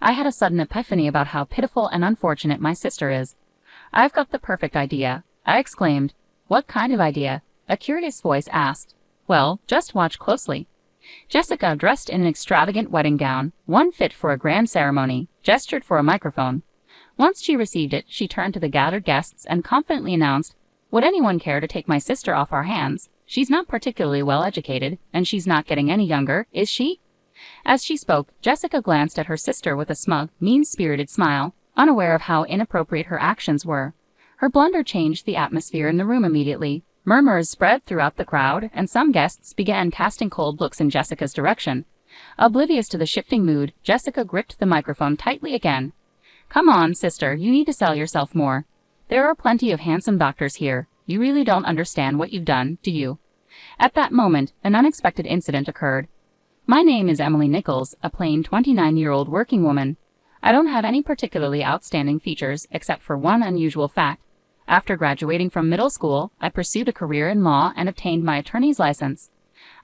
I had a sudden epiphany about how pitiful and unfortunate my sister is. "I've got the perfect idea," I exclaimed. "What kind of idea?" a curious voice asked. "Well, just watch closely." Jessica, dressed in an extravagant wedding gown, one fit for a grand ceremony, gestured for a microphone. Once she received it, she turned to the gathered guests and confidently announced, "Would anyone care to take my sister off our hands? She's not particularly well educated, and she's not getting any younger, is she?" As she spoke, Jessica glanced at her sister with a smug, mean-spirited smile, unaware of how inappropriate her actions were. Her blunder changed the atmosphere in the room immediately. Murmurs spread throughout the crowd, and some guests began casting cold looks in Jessica's direction. Oblivious to the shifting mood, Jessica gripped the microphone tightly again. "Come on, sister, you need to sell yourself more. There are plenty of handsome doctors here. You really don't understand what you've done, do you?" At that moment, an unexpected incident occurred. My name is Emily Nichols, a plain 29-year-old working woman. I don't have any particularly outstanding features except for one unusual fact. After graduating from middle school, I pursued a career in law and obtained my attorney's license.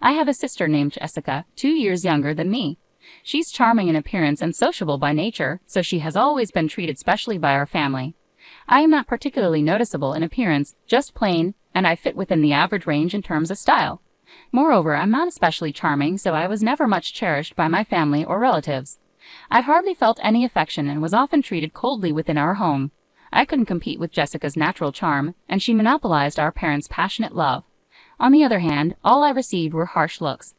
I have a sister named Jessica, 2 years younger than me. She's charming in appearance and sociable by nature, so she has always been treated specially by our family. I am not particularly noticeable in appearance, just plain, and I fit within the average range in terms of style. Moreover, I'm not especially charming, so I was never much cherished by my family or relatives. I hardly felt any affection and was often treated coldly within our home. I couldn't compete with Jessica's natural charm, and she monopolized our parents' passionate love. On the other hand, all I received were harsh looks.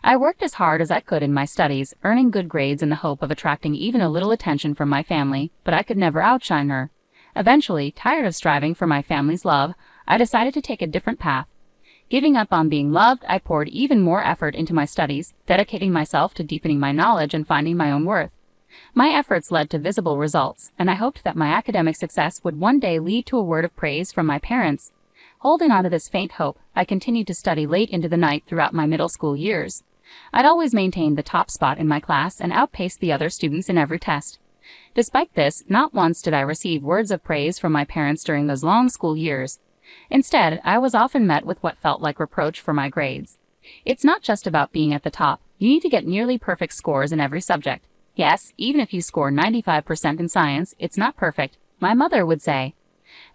I worked as hard as I could in my studies, earning good grades in the hope of attracting even a little attention from my family, but I could never outshine her. Eventually, tired of striving for my family's love, I decided to take a different path. Giving up on being loved, I poured even more effort into my studies, dedicating myself to deepening my knowledge and finding my own worth. My efforts led to visible results, and I hoped that my academic success would one day lead to a word of praise from my parents. Holding on to this faint hope, I continued to study late into the night throughout my middle school years. I'd always maintained the top spot in my class and outpaced the other students in every test. Despite this, not once did I receive words of praise from my parents during those long school years. Instead, I was often met with what felt like reproach for my grades. "It's not just about being at the top. You need to get nearly perfect scores in every subject. Yes, even if you score 95% in science, it's not perfect," my mother would say.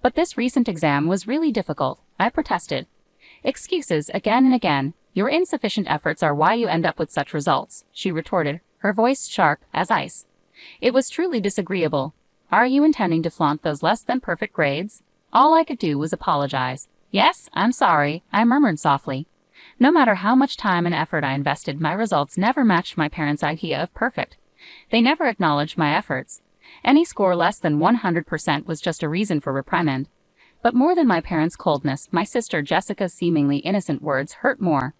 But this recent exam was really difficult. I protested. "Excuses again and again. Your insufficient efforts are why you end up with such results," she retorted, her voice sharp as ice. It was truly disagreeable. "Are you intending to flaunt those less than perfect grades?" All I could do was apologize. "Yes, I'm sorry," I murmured softly. No matter how much time and effort I invested, my results never matched my parents' idea of perfect. They never acknowledged my efforts. Any score less than 100% was just a reason for reprimand. But more than my parents' coldness, my sister Jessica's seemingly innocent words hurt more.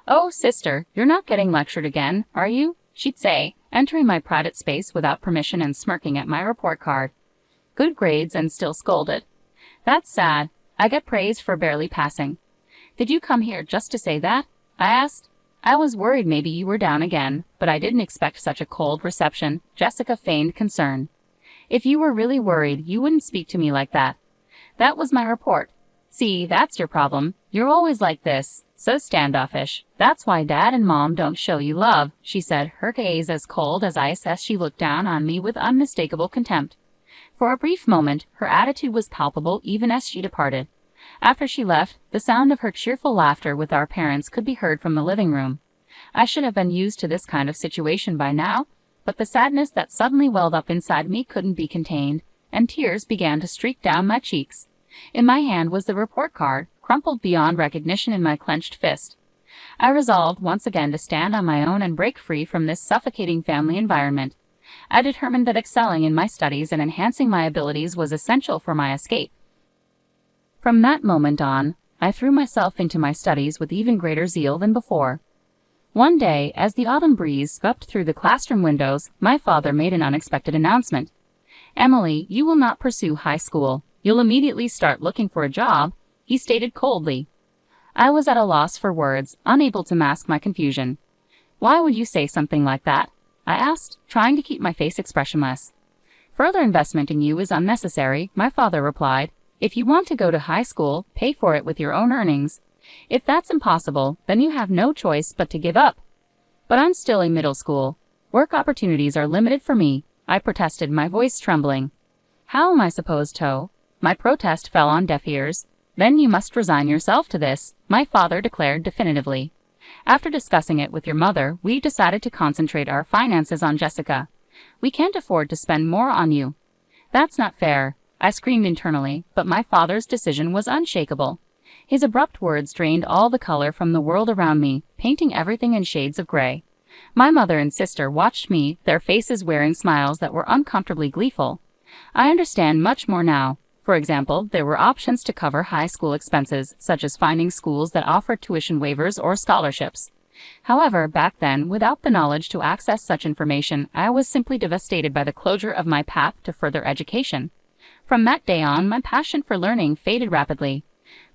"Oh, sister, you're not getting lectured again, are you?" she'd say, entering my private space without permission and smirking at my report card. Good grades and still scolded. "That's sad. I get praised for barely passing." "Did you come here just to say that?" I asked. "I was worried maybe you were down again, but I didn't expect such a cold reception." Jessica feigned concern. "If you were really worried, you wouldn't speak to me like that." That was my report. "See, that's your problem. You're always like this, so standoffish. That's why Dad and Mom don't show you love," she said, her gaze as cold as ice as she looked down on me with unmistakable contempt. For a brief moment, her attitude was palpable even as she departed. After she left, the sound of her cheerful laughter with our parents could be heard from the living room. I should have been used to this kind of situation by now, but the sadness that suddenly welled up inside me couldn't be contained, and tears began to streak down my cheeks. In my hand was the report card, crumpled beyond recognition in my clenched fist. I resolved once again to stand on my own and break free from this suffocating family environment. I determined that excelling in my studies and enhancing my abilities was essential for my escape. From that moment on, I threw myself into my studies with even greater zeal than before. One day, as the autumn breeze swept through the classroom windows, my father made an unexpected announcement. "Emily, you will not pursue high school. You'll immediately start looking for a job," he stated coldly. I was at a loss for words, unable to mask my confusion. "Why would you say something like that?" I asked, trying to keep my face expressionless. "Further investment in you is unnecessary," my father replied. "If you want to go to high school, pay for it with your own earnings. If that's impossible, then you have no choice but to give up." "But I'm still in middle school. Work opportunities are limited for me, I protested, my voice trembling. How am I supposed to? My protest fell on deaf ears. Then you must resign yourself to this, my father declared definitively. After discussing it with your mother, we decided to concentrate our finances on Jessica. We can't afford to spend more on you. That's not fair, I screamed internally, but my father's decision was unshakable. His abrupt words drained all the color from the world around me, painting everything in shades of gray. My mother and sister watched me, their faces wearing smiles that were uncomfortably gleeful. I understand much more now. For example, there were options to cover high school expenses, such as finding schools that offered tuition waivers or scholarships. However, back then, without the knowledge to access such information, I was simply devastated by the closure of my path to further education. From that day on, my passion for learning faded rapidly.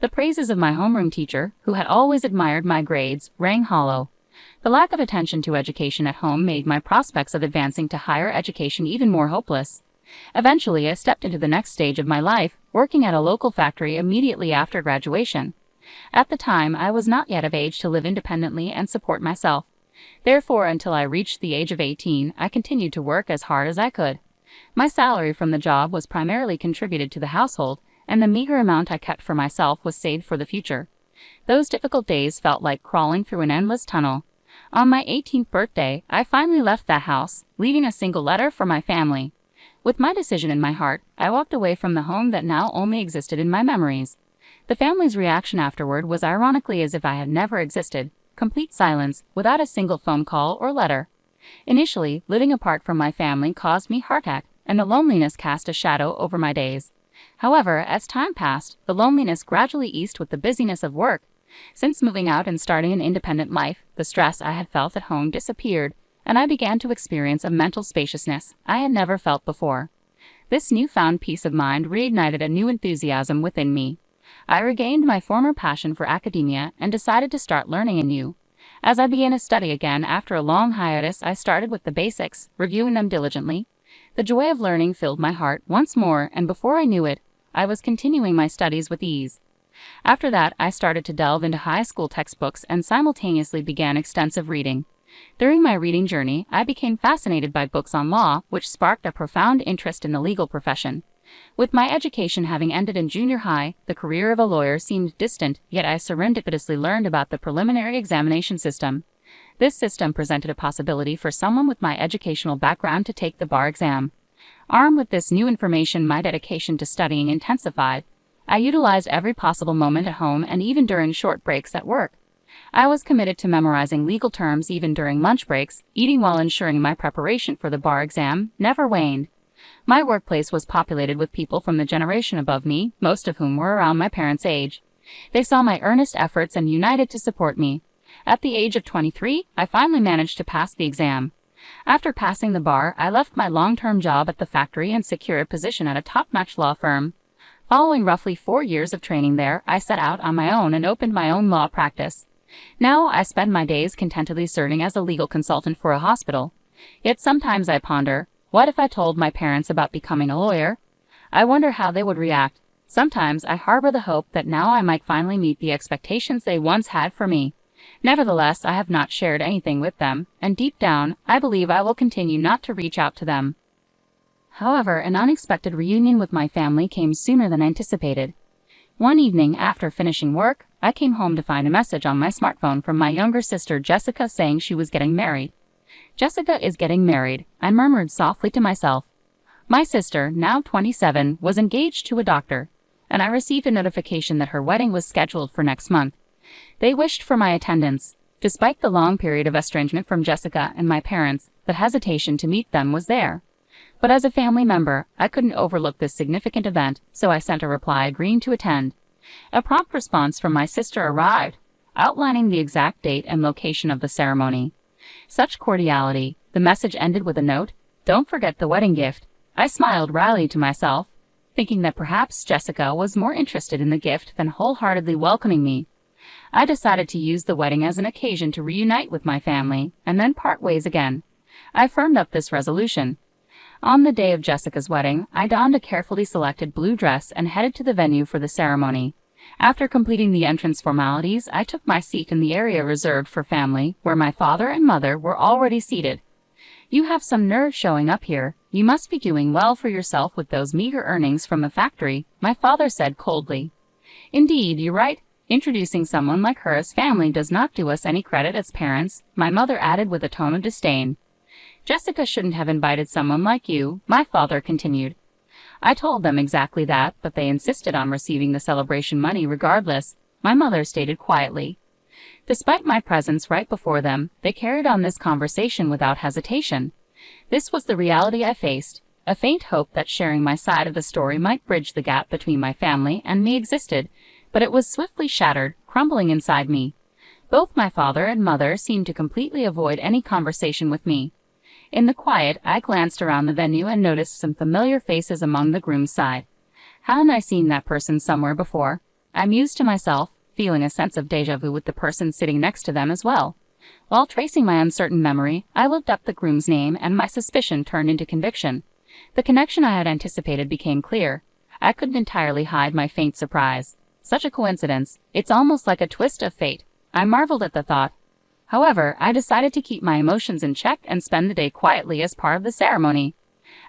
The praises of my homeroom teacher, who had always admired my grades, rang hollow. The lack of attention to education at home made my prospects of advancing to higher education even more hopeless. Eventually, I stepped into the next stage of my life, working at a local factory immediately after graduation. At the time, I was not yet of age to live independently and support myself. Therefore, until I reached the age of 18, I continued to work as hard as I could. My salary from the job was primarily contributed to the household, and the meager amount I kept for myself was saved for the future. Those difficult days felt like crawling through an endless tunnel. On my 18th birthday, I finally left that house, leaving a single letter for my family. With my decision in my heart, I walked away from the home that now only existed in my memories. The family's reaction afterward was ironically as if I had never existed, complete silence, without a single phone call or letter. Initially, living apart from my family caused me heartache, and the loneliness cast a shadow over my days. However, as time passed, the loneliness gradually eased with the busyness of work. Since moving out and starting an independent life, the stress I had felt at home disappeared, and I began to experience a mental spaciousness I had never felt before. This newfound peace of mind reignited a new enthusiasm within me. I regained my former passion for academia and decided to start learning anew. As I began to study again after a long hiatus, I started with the basics, reviewing them diligently. The joy of learning filled my heart once more, and before I knew it, I was continuing my studies with ease. After that, I started to delve into high school textbooks and simultaneously began extensive reading. During my reading journey, I became fascinated by books on law, which sparked a profound interest in the legal profession. With my education having ended in junior high, the career of a lawyer seemed distant, yet I serendipitously learned about the preliminary examination system. This system presented a possibility for someone with my educational background to take the bar exam. Armed with this new information, my dedication to studying intensified. I utilized every possible moment at home and even during short breaks at work. I was committed to memorizing legal terms even during lunch breaks, eating while ensuring my preparation for the bar exam never waned. My workplace was populated with people from the generation above me, most of whom were around my parents' age. They saw my earnest efforts and united to support me. At the age of 23, I finally managed to pass the exam. After passing the bar, I left my long-term job at the factory and secured a position at a top-notch law firm. Following roughly 4 years of training there, I set out on my own and opened my own law practice. Now I spend my days contentedly serving as a legal consultant for a hospital. Yet sometimes I ponder, what if I told my parents about becoming a lawyer? I wonder how they would react. Sometimes I harbor the hope that now I might finally meet the expectations they once had for me. Nevertheless, I have not shared anything with them, and deep down, I believe I will continue not to reach out to them. However, an unexpected reunion with my family came sooner than anticipated. One evening, after finishing work, I came home to find a message on my smartphone from my younger sister Jessica saying she was getting married. Jessica is getting married, I murmured softly to myself. My sister, now 27, was engaged to a doctor, and I received a notification that her wedding was scheduled for next month. They wished for my attendance. Despite the long period of estrangement from Jessica and my parents, the hesitation to meet them was there. But as a family member, I couldn't overlook this significant event, so I sent a reply agreeing to attend. A prompt response from my sister arrived, outlining the exact date and location of the ceremony. Such cordiality. The message ended with a note, "Don't forget the wedding gift." I smiled wryly to myself, thinking that perhaps Jessica was more interested in the gift than wholeheartedly welcoming me. I decided to use the wedding as an occasion to reunite with my family, and then part ways again. I firmed up this resolution. On the day of Jessica's wedding, I donned a carefully selected blue dress and headed to the venue for the ceremony. After completing the entrance formalities, I took my seat in the area reserved for family, where my father and mother were already seated. You have some nerve showing up here. You must be doing well for yourself with those meager earnings from the factory, my father said coldly. Indeed, you're right. Introducing someone like her as family does not do us any credit as parents, my mother added with a tone of disdain. Jessica shouldn't have invited someone like you, my father continued. I told them exactly that, but they insisted on receiving the celebration money regardless, my mother stated quietly. Despite my presence right before them, they carried on this conversation without hesitation. This was the reality I faced. A faint hope that sharing my side of the story might bridge the gap between my family and me existed, but it was swiftly shattered, crumbling inside me. Both my father and mother seemed to completely avoid any conversation with me. In the quiet, I glanced around the venue and noticed some familiar faces among the groom's side. Hadn't I seen that person somewhere before? I mused to myself, feeling a sense of déjà vu with the person sitting next to them as well. While tracing my uncertain memory, I looked up the groom's name and my suspicion turned into conviction. The connection I had anticipated became clear. I couldn't entirely hide my faint surprise. Such a coincidence. It's almost like a twist of fate. I marveled at the thought. However, I decided to keep my emotions in check and spend the day quietly as part of the ceremony.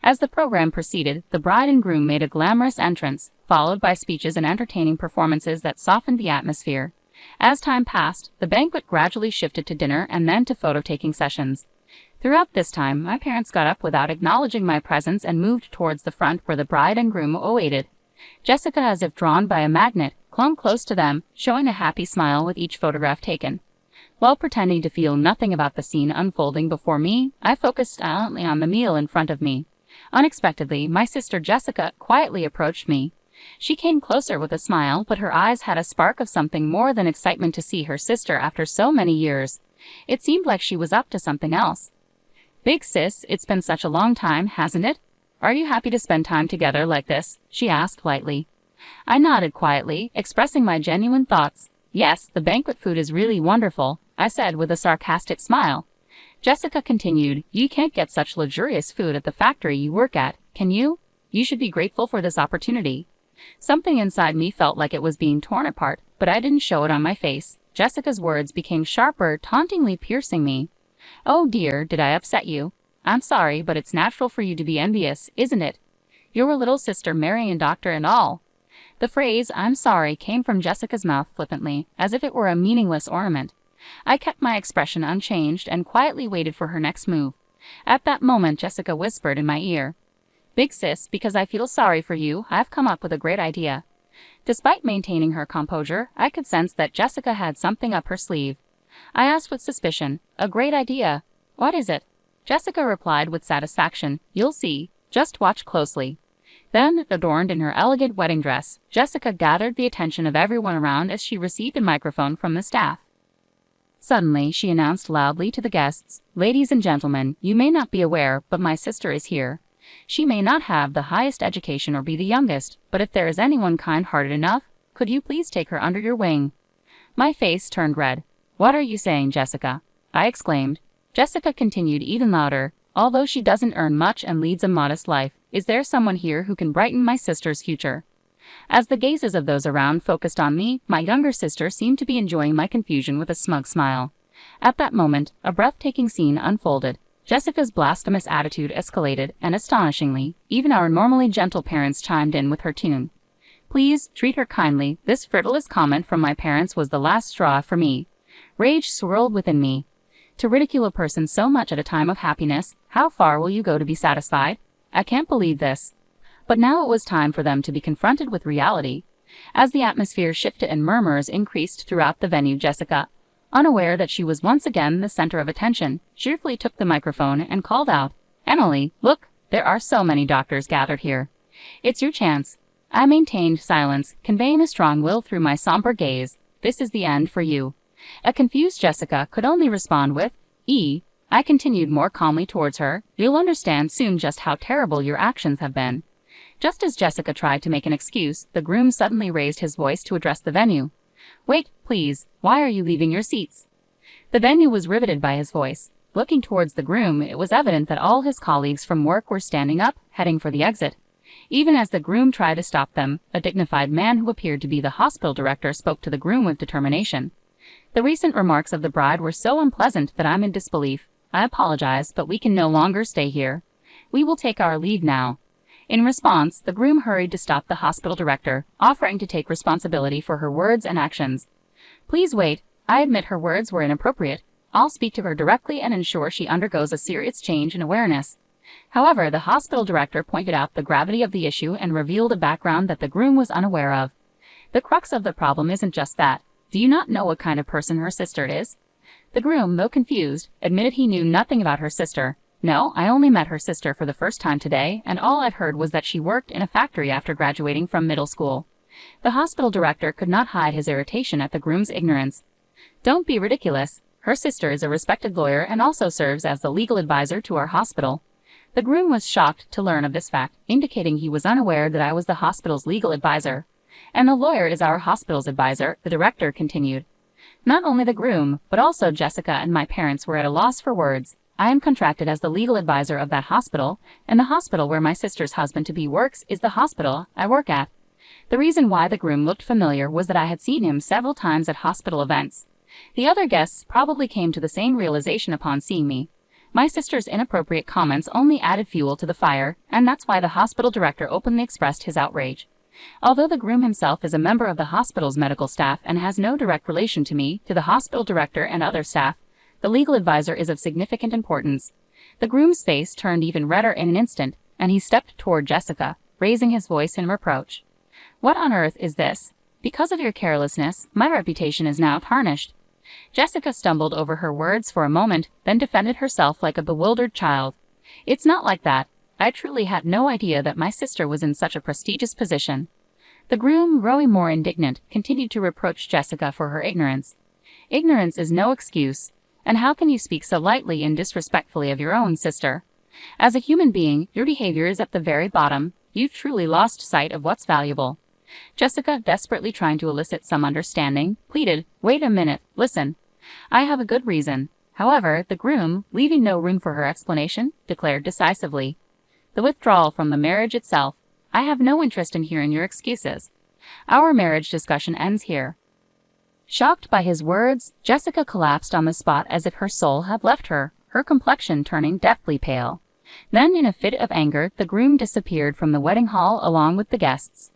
As the program proceeded, the bride and groom made a glamorous entrance, followed by speeches and entertaining performances that softened the atmosphere. As time passed, the banquet gradually shifted to dinner and then to photo-taking sessions. Throughout this time, my parents got up without acknowledging my presence and moved towards the front where the bride and groom awaited. Jessica, as if drawn by a magnet, clung close to them, showing a happy smile with each photograph taken. While pretending to feel nothing about the scene unfolding before me, I focused silently on the meal in front of me. Unexpectedly, my sister Jessica quietly approached me. She came closer with a smile, but her eyes had a spark of something more than excitement to see her sister after so many years. It seemed like she was up to something else. Big sis, it's been such a long time, hasn't it? Are you happy to spend time together like this? She asked lightly. I nodded quietly, expressing my genuine thoughts. Yes, the banquet food is really wonderful, I said with a sarcastic smile. Jessica continued, you can't get such luxurious food at the factory you work at, can you? You should be grateful for this opportunity. Something inside me felt like it was being torn apart, but I didn't show it on my face. Jessica's words became sharper, tauntingly piercing me. Oh dear, did I upset you? I'm sorry, but it's natural for you to be envious, isn't it? Your little sister marrying a doctor and all. The phrase, I'm sorry, came from Jessica's mouth flippantly, as if it were a meaningless ornament. I kept my expression unchanged and quietly waited for her next move. At that moment, Jessica whispered in my ear, Big sis, because I feel sorry for you, I've come up with a great idea. Despite maintaining her composure, I could sense that Jessica had something up her sleeve. I asked with suspicion, a great idea. What is it? Jessica replied with satisfaction, you'll see. Just watch closely. Then, adorned in her elegant wedding dress, Jessica gathered the attention of everyone around as she received a microphone from the staff. Suddenly, she announced loudly to the guests, Ladies and gentlemen, you may not be aware, but my sister is here. She may not have the highest education or be the youngest, but if there is anyone kind-hearted enough, could you please take her under your wing? My face turned red. What are you saying, Jessica? I exclaimed. Jessica continued even louder. Although she doesn't earn much and leads a modest life, is there someone here who can brighten my sister's future? As the gazes of those around focused on me, my younger sister seemed to be enjoying my confusion with a smug smile. At that moment, a breathtaking scene unfolded. Jessica's blasphemous attitude escalated, and astonishingly, even our normally gentle parents chimed in with her tune. Please, treat her kindly. This frivolous comment from my parents was the last straw for me. Rage swirled within me. To ridicule a person so much at a time of happiness, how far will you go to be satisfied? I can't believe this. But now it was time for them to be confronted with reality. As the atmosphere shifted and murmurs increased throughout the venue, Jessica, unaware that she was once again the center of attention, cheerfully took the microphone and called out, Emily, look, there are so many doctors gathered here. It's your chance. I maintained silence, conveying a strong will through my somber gaze. This is the end for you. A confused Jessica could only respond with, I continued more calmly towards her, you'll understand soon just how terrible your actions have been. Just as Jessica tried to make an excuse, the groom suddenly raised his voice to address the venue. Wait, please, why are you leaving your seats? The venue was riveted by his voice. Looking towards the groom, it was evident that all his colleagues from work were standing up, heading for the exit. Even as the groom tried to stop them, a dignified man who appeared to be the hospital director spoke to the groom with determination. The recent remarks of the bride were so unpleasant that I'm in disbelief. I apologize, but we can no longer stay here. We will take our leave now." In response, the groom hurried to stop the hospital director, offering to take responsibility for her words and actions. "Please wait. I admit her words were inappropriate. I'll speak to her directly and ensure she undergoes a serious change in awareness." However, the hospital director pointed out the gravity of the issue and revealed a background that the groom was unaware of. The crux of the problem isn't just that. Do you not know what kind of person her sister is? The groom, though confused, admitted he knew nothing about her sister. "No, I only met her sister for the first time today, and all I've heard was that she worked in a factory after graduating from middle school." The hospital director could not hide his irritation at the groom's ignorance. "Don't be ridiculous. Her sister is a respected lawyer and also serves as the legal advisor to our hospital." The groom was shocked to learn of this fact, indicating he was unaware that I was the hospital's legal advisor. "And the lawyer is our hospital's advisor," the director continued. Not only the groom, but also Jessica and my parents were at a loss for words. I am contracted as the legal advisor of that hospital, and the hospital where my sister's husband-to-be works is the hospital I work at. The reason why the groom looked familiar was that I had seen him several times at hospital events. The other guests probably came to the same realization upon seeing me. My sister's inappropriate comments only added fuel to the fire, and that's why the hospital director openly expressed his outrage. Although the groom himself is a member of the hospital's medical staff and has no direct relation to me, to the hospital director and other staff, the legal advisor is of significant importance. The groom's face turned even redder in an instant, and he stepped toward Jessica, raising his voice in reproach. "What on earth is this? Because of your carelessness, my reputation is now tarnished." Jessica stumbled over her words for a moment, then defended herself like a bewildered child. "It's not like that. I truly had no idea that my sister was in such a prestigious position." The groom, growing more indignant, continued to reproach Jessica for her ignorance. "Ignorance is no excuse. And how can you speak so lightly and disrespectfully of your own sister? As a human being, your behavior is at the very bottom. You've truly lost sight of what's valuable." Jessica, desperately trying to elicit some understanding, pleaded, "Wait a minute, listen. I have a good reason." However, the groom, leaving no room for her explanation, declared decisively, "The withdrawal from the marriage itself. I have no interest in hearing your excuses. Our marriage discussion ends here." Shocked by his words, Jessica collapsed on the spot as if her soul had left her, her complexion turning deathly pale. Then, in a fit of anger, the groom disappeared from the wedding hall along with the guests.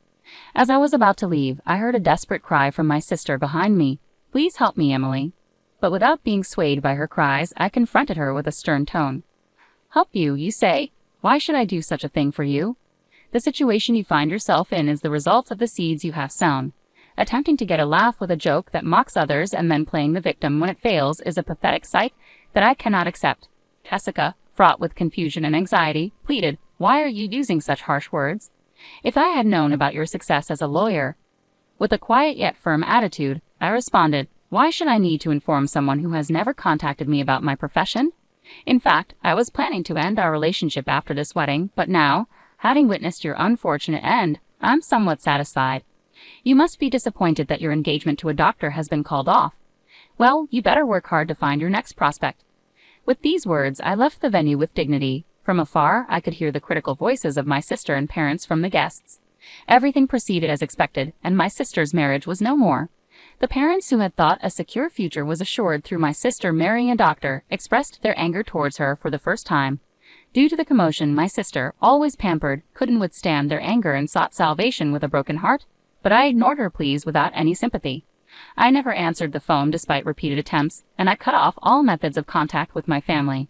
As I was about to leave, I heard a desperate cry from my sister behind me. "Please help me, Emily." But without being swayed by her cries, I confronted her with a stern tone. "Help you, you say? Why should I do such a thing for you? The situation you find yourself in is the result of the seeds you have sown. Attempting to get a laugh with a joke that mocks others and then playing the victim when it fails is a pathetic sight that I cannot accept." Jessica, fraught with confusion and anxiety, pleaded, "Why are you using such harsh words? If I had known about your success as a lawyer..." With a quiet yet firm attitude, I responded, "Why should I need to inform someone who has never contacted me about my profession? In fact, I was planning to end our relationship after this wedding, but now, having witnessed your unfortunate end, I'm somewhat satisfied. You must be disappointed that your engagement to a doctor has been called off. Well, you better work hard to find your next prospect." With these words, I left the venue with dignity. From afar, I could hear the critical voices of my sister and parents from the guests. Everything proceeded as expected, and my sister's marriage was no more. The parents who had thought a secure future was assured through my sister marrying a doctor expressed their anger towards her for the first time. Due to the commotion, my sister, always pampered, couldn't withstand their anger and sought salvation with a broken heart, but I ignored her pleas without any sympathy. I never answered the phone despite repeated attempts, and I cut off all methods of contact with my family.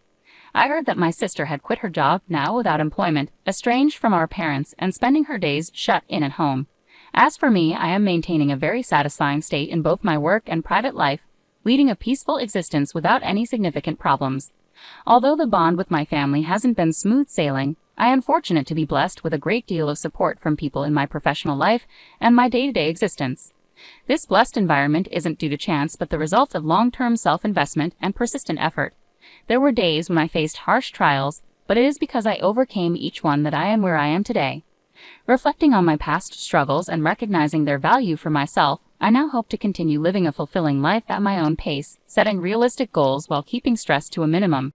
I heard that my sister had quit her job, now without employment, estranged from our parents, and spending her days shut in at home. As for me, I am maintaining a very satisfying state in both my work and private life, leading a peaceful existence without any significant problems. Although the bond with my family hasn't been smooth sailing, I am fortunate to be blessed with a great deal of support from people in my professional life and my day-to-day existence. This blessed environment isn't due to chance but the result of long-term self-investment and persistent effort. There were days when I faced harsh trials, but it is because I overcame each one that I am where I am today. Reflecting on my past struggles and recognizing their value for myself, I now hope to continue living a fulfilling life at my own pace, setting realistic goals while keeping stress to a minimum.